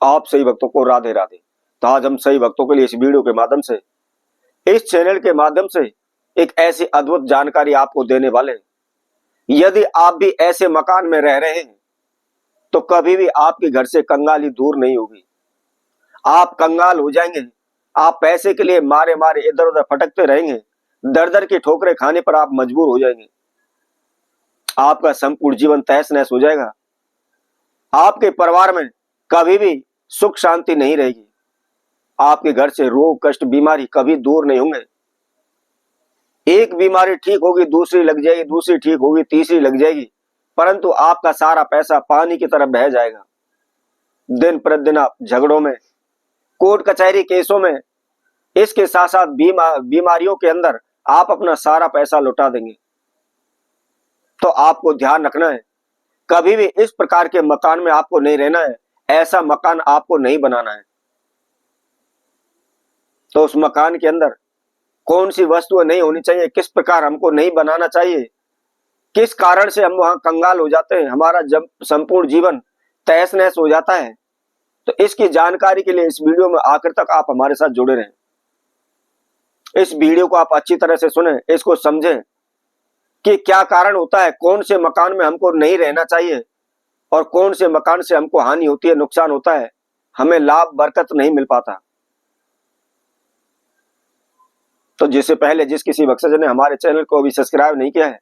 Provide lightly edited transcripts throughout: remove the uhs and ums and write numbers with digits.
आप सही भक्तों को राधे राधे। तो आज हम सही भक्तों के लिए इस वीडियो के माध्यम से, इस चैनल के माध्यम से एक ऐसी अद्भुत जानकारी आपको देने वाले हैं। यदि आप भी ऐसे मकान में रह रहे हैं तो कभी भी आपके घर से कंगाली दूर नहीं होगी। आप कंगाल हो जाएंगे, आप पैसे के लिए मारे मारे इधर उधर भटकते रहेंगे, दर दर की ठोकरें खाने पर आप मजबूर हो जाएंगे। आपका संपूर्ण जीवन तहस नहस हो जाएगा। आपके परिवार में कभी भी सुख शांति नहीं रहेगी। आपके घर से रोग कष्ट बीमारी कभी दूर नहीं होंगे। एक बीमारी ठीक होगी, दूसरी लग जाएगी, दूसरी ठीक होगी, तीसरी लग जाएगी, परंतु आपका सारा पैसा पानी की तरफ बह जाएगा। दिन प्रतिदिन आप झगड़ों में, कोर्ट कचहरी केसों में, इसके साथ साथ बीमारियों के अंदर आप अपना सारा पैसा लुटा देंगे। तो आपको ध्यान रखना है, कभी भी इस प्रकार के मकान में आपको नहीं रहना है। ऐसा मकान आपको नहीं बनाना है। तो उस मकान के अंदर कौन सी वस्तुएं नहीं होनी चाहिए, किस प्रकार हमको नहीं बनाना चाहिए, किस कारण से हम वहां कंगाल हो जाते हैं, हमारा जब संपूर्ण जीवन तहस नहस हो जाता है, तो इसकी जानकारी के लिए इस वीडियो में आखिर तक आप हमारे साथ जुड़े रहें। इस वीडियो को आप अच्छी तरह से सुने, इसको समझें कि क्या कारण होता है, कौन से मकान में हमको नहीं रहना चाहिए और कौन से मकान से हमको हानि होती है, नुकसान होता है, हमें लाभ बरकत नहीं मिल पाता। तो जिससे पहले जिस किसी भक्तजन ने हमारे चैनल को अभी सब्सक्राइब नहीं किया है,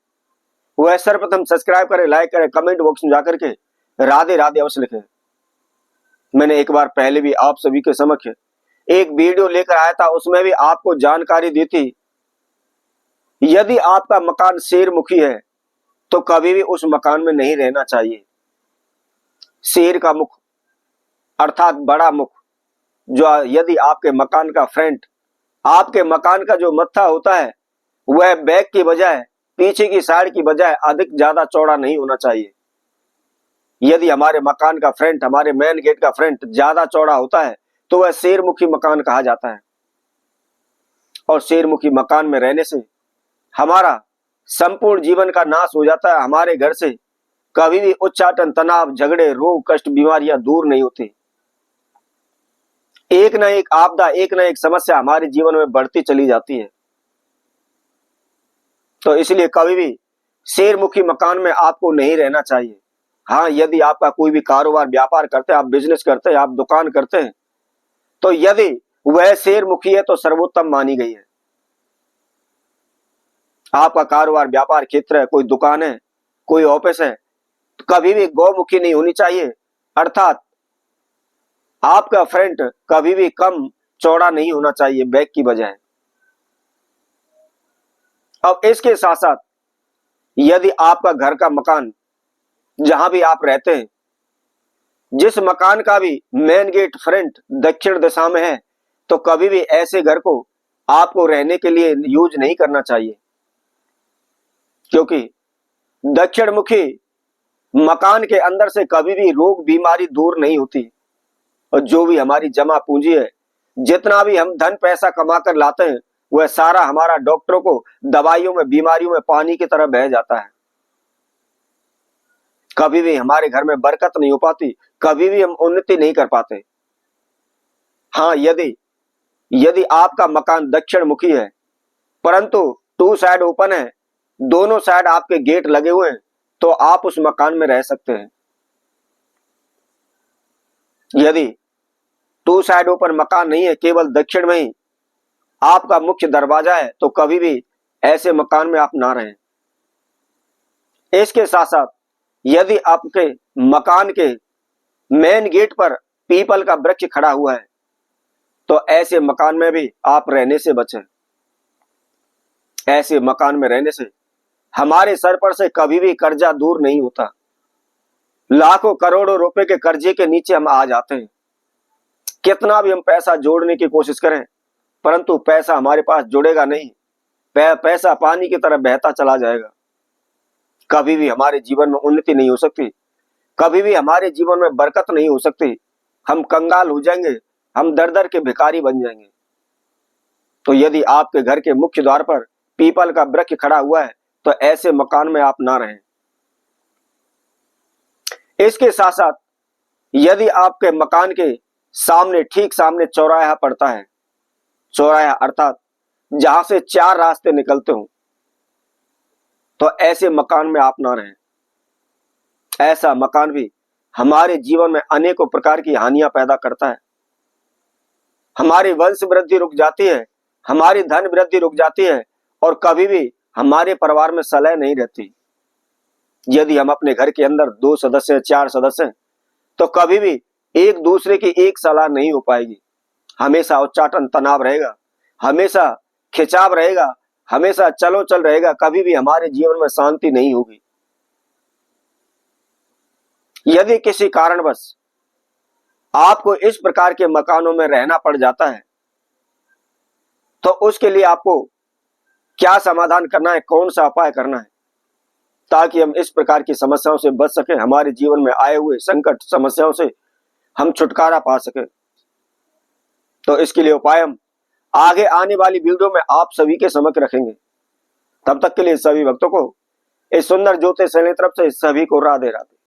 वह सर्वप्रथम सब्सक्राइब करें, लाइक करें, कमेंट बॉक्स में जाकर के राधे राधे अवश्य लिखें। मैंने एक बार पहले भी आप सभी के समक्ष एक वीडियो लेकर आया था, उसमें भी आपको जानकारी दी थी, यदि आपका मकान शेरमुखी है तो कभी भी उस मकान में नहीं रहना चाहिए। शेर का मुख अर्थात बड़ा मुख, जो यदि आपके मकान का फ्रंट, आपके मकान का जो मत्था होता है, वह बैक की बजाय, पीछे की साइड की बजाय अधिक ज्यादा चौड़ा नहीं होना चाहिए। यदि हमारे मकान का फ्रंट, हमारे मेन गेट का फ्रंट ज्यादा चौड़ा होता है तो वह शेरमुखी मकान कहा जाता है। और शेरमुखी मकान में रहने से हमारा संपूर्ण जीवन का नाश हो जाता है। हमारे घर से कभी भी उच्चाटन, तनाव, झगड़े, रोग कष्ट बीमारियां दूर नहीं होती। एक ना एक आपदा, एक ना एक समस्या हमारे जीवन में बढ़ती चली जाती है। तो इसलिए कभी भी शेरमुखी मकान में आपको नहीं रहना चाहिए। हाँ, यदि आपका कोई भी कारोबार व्यापार करते हैं, आप बिजनेस करते हैं, आप दुकान करते हैं, तो यदि वह शेरमुखी है तो सर्वोत्तम मानी गई है। आपका कारोबार व्यापार क्षेत्र है, कोई दुकान है, कोई ऑफिस है, तो कभी भी गौमुखी नहीं होनी चाहिए। अर्थात आपका फ्रंट कभी भी कम चौड़ा नहीं होना चाहिए बैक की बजाय। अब इसके साथ साथ यदि आपका घर का मकान, जहां भी आप रहते हैं, जिस मकान का भी मेन गेट फ्रंट दक्षिण दिशा में है, तो कभी भी ऐसे घर को आपको रहने के लिए यूज नहीं करना चाहिए, क्योंकि दक्षिण मुखी मकान के अंदर से कभी भी रोग बीमारी दूर नहीं होती। और जो भी हमारी जमा पूंजी है, जितना भी हम धन पैसा कमा कर लाते हैं, वह सारा हमारा डॉक्टरों को दवाइयों में, बीमारियों में पानी की तरह बह जाता है। कभी भी हमारे घर में बरकत नहीं हो पाती, कभी भी हम उन्नति नहीं कर पाते। हाँ, यदि आपका मकान दक्षिण मुखी है, परंतु टू साइड ओपन है, दोनों साइड आपके गेट लगे हुए हैं, तो आप उस मकान में रह सकते हैं। यदि टू साइड ओपन मकान नहीं है, केवल दक्षिण में ही आपका मुख्य दरवाजा है, तो कभी भी ऐसे मकान में आप ना रहें। इसके साथ साथ यदि आपके मकान के मेन गेट पर पीपल का वृक्ष खड़ा हुआ है, तो ऐसे मकान में भी आप रहने से बचें। ऐसे मकान में रहने से हमारे सर पर से कभी भी कर्जा दूर नहीं होता। लाखों करोड़ों रुपए के कर्जे के नीचे हम आ जाते हैं। कितना भी हम पैसा जोड़ने की कोशिश करें, परंतु पैसा हमारे पास जुड़ेगा नहीं, पैसा पानी की तरह बहता चला जाएगा। कभी भी हमारे जीवन में उन्नति नहीं हो सकती, कभी भी हमारे जीवन में बरकत नहीं हो सकती। हम कंगाल हो जाएंगे, हम दर दर के भिखारी बन जाएंगे। तो यदि आपके घर के मुख्य द्वार पर पीपल का वृक्ष खड़ा हुआ है, तो ऐसे मकान में आप ना रहें। इसके साथ साथ यदि आपके मकान के सामने, ठीक सामने चौराहा पड़ता है, चौराहा अर्थात जहां से 4 रास्ते निकलते हो, तो ऐसे मकान में आप ना रहें। ऐसा मकान भी हमारे जीवन में अनेकों प्रकार की हानियां पैदा करता है। हमारी वंश वृद्धि रुक जाती है, हमारी धन वृद्धि रुक जाती है, और कभी भी हमारे परिवार में सलह नहीं रहती। यदि हम अपने घर के अंदर 2 सदस्य, 4 सदस्य हैं, तो कभी भी एक दूसरे की एक सलाह नहीं हो पाएगी। हमेशा उच्चाटन, तनाव रहेगा, हमेशा खिंचाव रहेगा, हमेशा चलो चल रहेगा, कभी भी हमारे जीवन में शांति नहीं होगी। यदि किसी कारणवश आपको इस प्रकार के मकानों में रहना पड़ जाता है, तो उसके लिए आपको क्या समाधान करना है, कौन सा उपाय करना है, ताकि हम इस प्रकार की समस्याओं से बच सके, हमारे जीवन में आए हुए संकट, समस्याओं से हम छुटकारा पा सके। तो इसके लिए उपाय हम आगे आने वाली वीडियो में आप सभी के समक्ष रखेंगे। तब तक के लिए सभी भक्तों को इस सुंदर ज्योतिष चैनल की तरफ से सभी को राधे राधे।